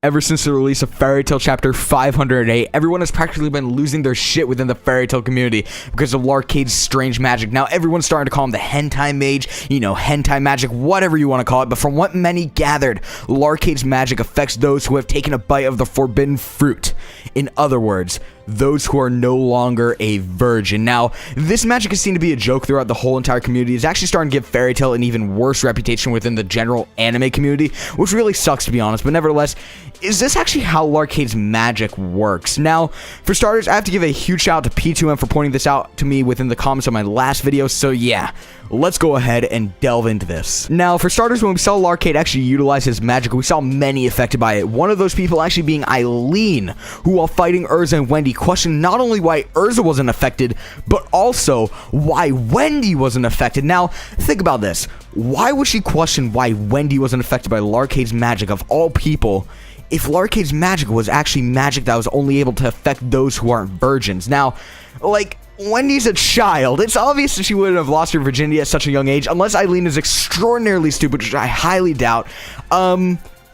Ever since the release of Fairy Tail Chapter 508, everyone has practically been losing their shit within the Fairy Tail community because of Larcade's strange magic. Now, everyone's starting to call him the Hentai Mage, Hentai Magic, whatever you want to call it, but from what many gathered, Larcade's magic affects those who have taken a bite of the forbidden fruit. In other words, those who are no longer a virgin. Now, this magic is seen to be a joke throughout the whole entire community. It's actually starting to give Fairy Tail an even worse reputation within the general anime community, which really sucks to be honest, but nevertheless, is this actually how Larcade's magic works? Now, for starters, I have to give a huge shout out to P2M for pointing this out to me within the comments of my last video, so yeah, let's go ahead and delve into this. Now, for starters, when we saw Larcade actually utilize his magic, we saw many affected by it. One of those people actually being Eileen, who while fighting Urza and Wendy questioned not only why Urza wasn't affected, but also why Wendy wasn't affected. Now, think about this. Why would she question why Wendy wasn't affected by Larcade's magic of all people, if Larcade's magic was actually magic that was only able to affect those who aren't virgins? Now, like, Wendy's a child. It's obvious that she wouldn't have lost her virginity at such a young age, unless Eileen is extraordinarily stupid, which I highly doubt.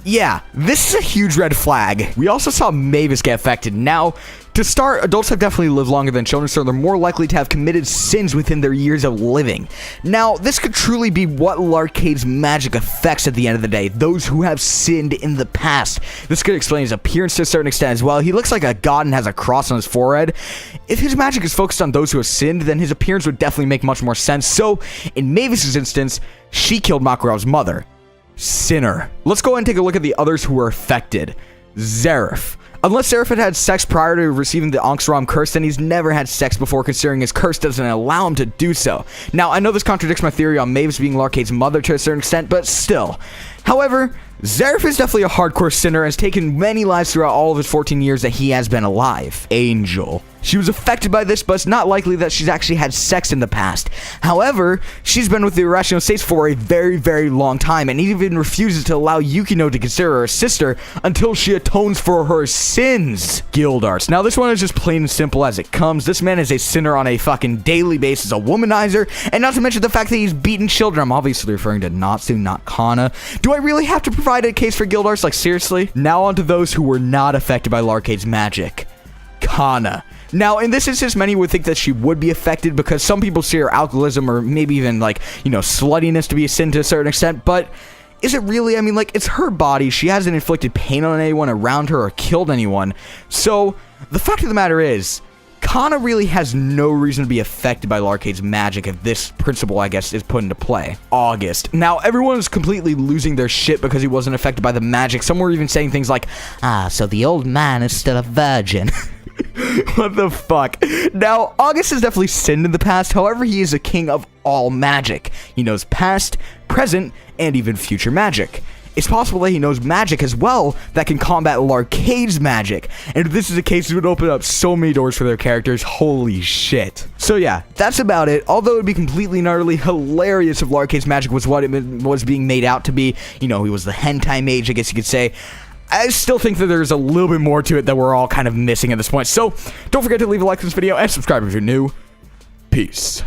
Yeah, this is a huge red flag. We also saw Mavis get affected. Now, to start, adults have definitely lived longer than children, so they're more likely to have committed sins within their years of living. Now, this could truly be what Larcade's magic affects at the end of the day, those who have sinned in the past. This could explain his appearance to a certain extent as well. He looks like a god and has a cross on his forehead. If his magic is focused on those who have sinned, then his appearance would definitely make much more sense. So, in Mavis's instance, she killed Makuro's mother. Sinner. Let's go ahead and take a look at the others who were affected. Zeref. Unless Zeref had sex prior to receiving the Ank'Sram curse, then he's never had sex before, considering his curse doesn't allow him to do so. Now, I know this contradicts my theory on Mavis being Larcade's mother to a certain extent, but still. However, Zeref is definitely a hardcore sinner and has taken many lives throughout all of his 14 years that he has been alive. Angel. She was affected by this, but it's not likely that she's actually had sex in the past. However, she's been with the Irrational States for a very, very long time, and even refuses to allow Yukino to consider her a sister until she atones for her sins. Gildarts. Now, this one is just plain and simple as it comes. This man is a sinner on a fucking daily basis, a womanizer, and not to mention the fact that he's beaten children. I'm obviously referring to Natsu, not Kana. Do I really have to provide a case for Gildarts? Like, seriously? Now on to those who were not affected by Larcade's magic. Kana. Now, in this instance, many would think that she would be affected because some people see her alcoholism or maybe even, like, sluttiness to be a sin to a certain extent, but is it really? I mean, like, it's her body. She hasn't inflicted pain on anyone around her or killed anyone. So, the fact of the matter is, Kana really has no reason to be affected by Larcade's magic if this principle, I guess, is put into play. August. Now, everyone is completely losing their shit because he wasn't affected by the magic. Some were even saying things like, so the old man is still a virgin. What the fuck? Now, August has definitely sinned in the past. However, he is a king of all magic. He knows past, present, and even future magic. It's possible that he knows magic as well that can combat Larcade's magic. And if this is the case, it would open up so many doors for their characters. Holy shit. So yeah, that's about it. Although it would be completely and utterly hilarious if Larcade's magic was what it was being made out to be. He was the hentai mage, I guess you could say. I still think that there's a little bit more to it that we're all kind of missing at this point. So, don't forget to leave a like to this video and subscribe if you're new. Peace.